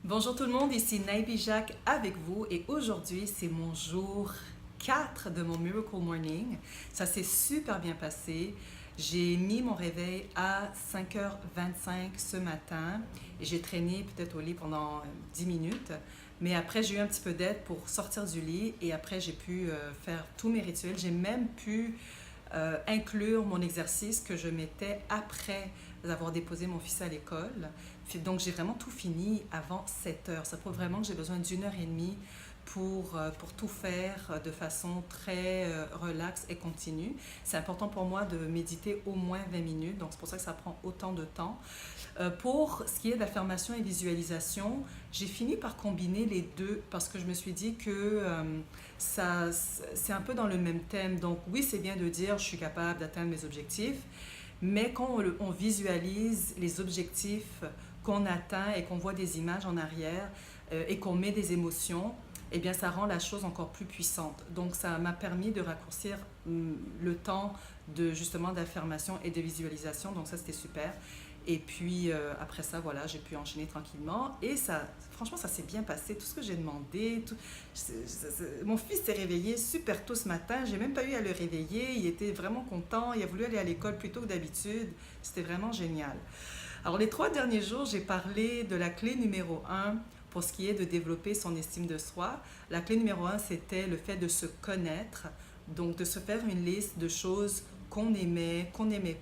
Bonjour tout le monde, ici Naibi Jacques avec vous et aujourd'hui c'est mon jour 4 de mon Miracle Morning. Ça s'est super bien passé. J'ai mis mon réveil à 5h25 ce matin et j'ai traîné peut-être au lit pendant 10 minutes. Mais après j'ai eu un petit peu d'aide pour sortir du lit et après j'ai pu faire tous mes rituels. J'ai même pu inclure mon exercice que je mettais après avoir déposé mon fils à l'école. Donc, j'ai vraiment tout fini avant 7 heures. Ça prouve vraiment que j'ai besoin d'une heure et demie pour tout faire de façon très relaxe et continue. C'est important pour moi de méditer au moins 20 minutes, donc c'est pour ça que ça prend autant de temps. Pour ce qui est d'affirmation et visualisation, j'ai fini par combiner les deux parce que je me suis dit que c'est un peu dans le même thème. Donc oui, c'est bien de dire je suis capable d'atteindre mes objectifs, mais quand on visualise les objectifs qu'on atteint et qu'on voit des images en arrière et qu'on met des émotions, eh bien, ça rend la chose encore plus puissante. Donc, ça m'a permis de raccourcir le temps de justement d'affirmation et de visualisation. Donc, ça, c'était super. Et puis, après ça, voilà, j'ai pu enchaîner tranquillement. Et ça, franchement, ça s'est bien passé. Tout ce que j'ai demandé, mon fils s'est réveillé super tôt ce matin. J'ai même pas eu à le réveiller. Il était vraiment content. Il a voulu aller à l'école plus tôt que d'habitude. C'était vraiment génial. Alors, les 3 derniers jours, j'ai parlé de la clé numéro 1 pour ce qui est de développer son estime de soi. La clé numéro 1, c'était le fait de se connaître, donc de se faire une liste de choses qu'on n'aimait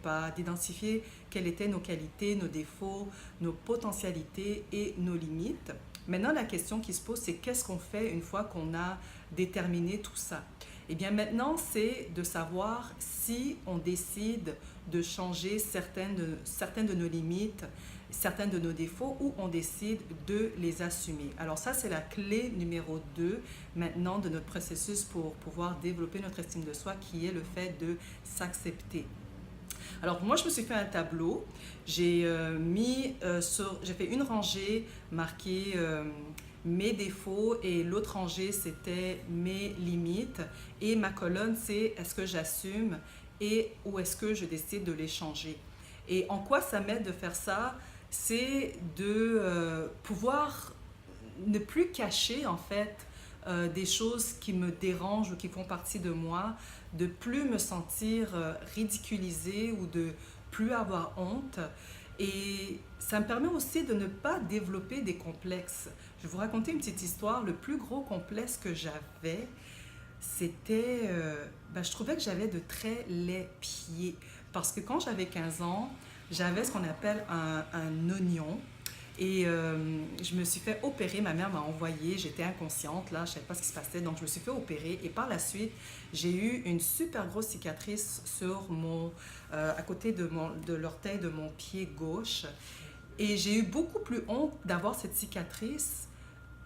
pas, d'identifier quelles étaient nos qualités, nos défauts, nos potentialités et nos limites. Maintenant, la question qui se pose, c'est qu'est-ce qu'on fait une fois qu'on a déterminé tout ça? Eh bien, maintenant, c'est de savoir si on décide de changer certaines de nos limites, certains de nos défauts, ou on décide de les assumer. Alors ça, c'est la clé numéro 2 maintenant de notre processus pour pouvoir développer notre estime de soi, qui est le fait de s'accepter. Alors moi, je me suis fait un tableau. J'ai fait une rangée marquée mes défauts et l'autre rangée, c'était mes limites. Et ma colonne, c'est est-ce que j'assume et ou est-ce que je décide de les changer. Et en quoi ça m'aide de faire ça? C'est de pouvoir ne plus cacher en fait des choses qui me dérangent ou qui font partie de moi, de plus me sentir ridiculisée ou de plus avoir honte. Et ça me permet aussi de ne pas développer des complexes. Je vais vous raconter une petite histoire. Le plus gros complexe que j'avais, c'était, je trouvais que j'avais de très laids pieds. Parce que quand j'avais 15 ans, j'avais ce qu'on appelle un oignon. Et je me suis fait opérer, ma mère m'a envoyée, j'étais inconsciente, là, je ne savais pas ce qui se passait, donc je me suis fait opérer. Et par la suite, j'ai eu une super grosse cicatrice à côté de l'orteil de mon pied gauche. Et j'ai eu beaucoup plus honte d'avoir cette cicatrice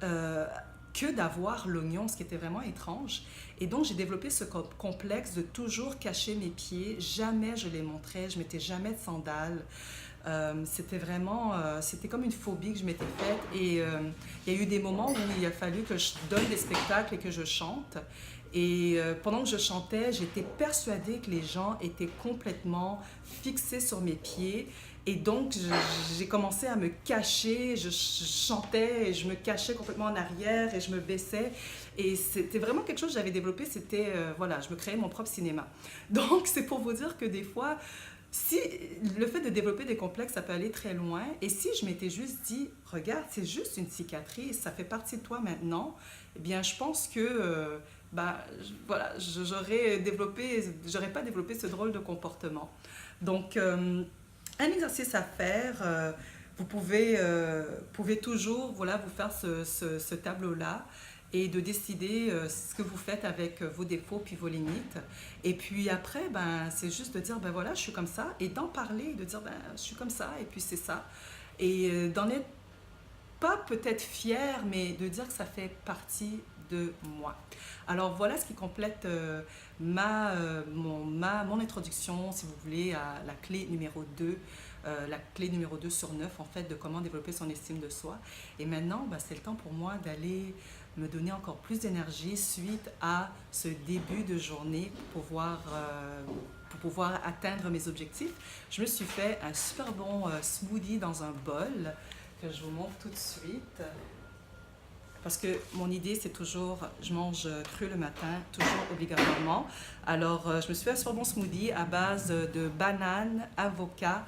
euh, que d'avoir l'oignon, ce qui était vraiment étrange. Et donc, j'ai développé ce complexe de toujours cacher mes pieds. Jamais je les montrais, je mettais jamais de sandales. C'était comme une phobie que je m'étais faite. Et il y a eu des moments où il a fallu que je donne des spectacles et que je chante. Et pendant que je chantais, j'étais persuadée que les gens étaient complètement fixés sur mes pieds. Et donc, j'ai commencé à me cacher, je chantais et je me cachais complètement en arrière et je me baissais. Et c'était vraiment quelque chose que j'avais développé, c'était, voilà, je me créais mon propre cinéma. Donc, c'est pour vous dire que des fois, si le fait de développer des complexes, ça peut aller très loin. Et si je m'étais juste dit, regarde, c'est juste une cicatrice, ça fait partie de toi maintenant, eh bien, je pense que, voilà, j'aurais pas développé ce drôle de comportement. Donc, un exercice à faire, pouvez toujours voilà, vous faire ce tableau-là et de décider ce que vous faites avec vos défauts puis vos limites. Et puis après, c'est juste de dire, voilà, je suis comme ça, et d'en parler, de dire, je suis comme ça, et puis c'est ça. Et d'en être pas peut-être fier, mais de dire que ça fait partie de moi. Alors voilà ce qui complète mon introduction, si vous voulez, à la clé numéro 2, la clé numéro 2 sur 9 en fait, de comment développer son estime de soi. Et maintenant, c'est le temps pour moi d'aller me donner encore plus d'énergie suite à ce début de journée pour pouvoir atteindre mes objectifs. Je me suis fait un super bon smoothie dans un bol je vous montre tout de suite. Parce que mon idée, c'est toujours, je mange cru le matin, toujours obligatoirement. Alors, je me suis fait sur mon smoothie à base de bananes, avocat,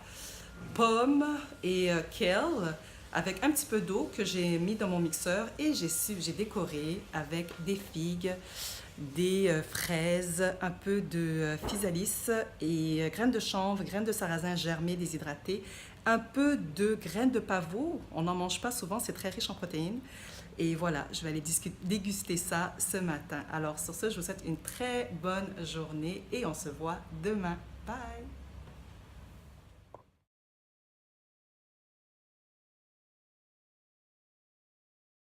pommes et kale, avec un petit peu d'eau que j'ai mis dans mon mixeur et j'ai décoré avec des figues, des fraises, un peu de physalis et graines de chanvre, graines de sarrasin germées, déshydratées, un peu de graines de pavot. On n'en mange pas souvent, c'est très riche en protéines. Et voilà, je vais aller déguster ça ce matin. Alors sur ce, je vous souhaite une très bonne journée et on se voit demain. Bye!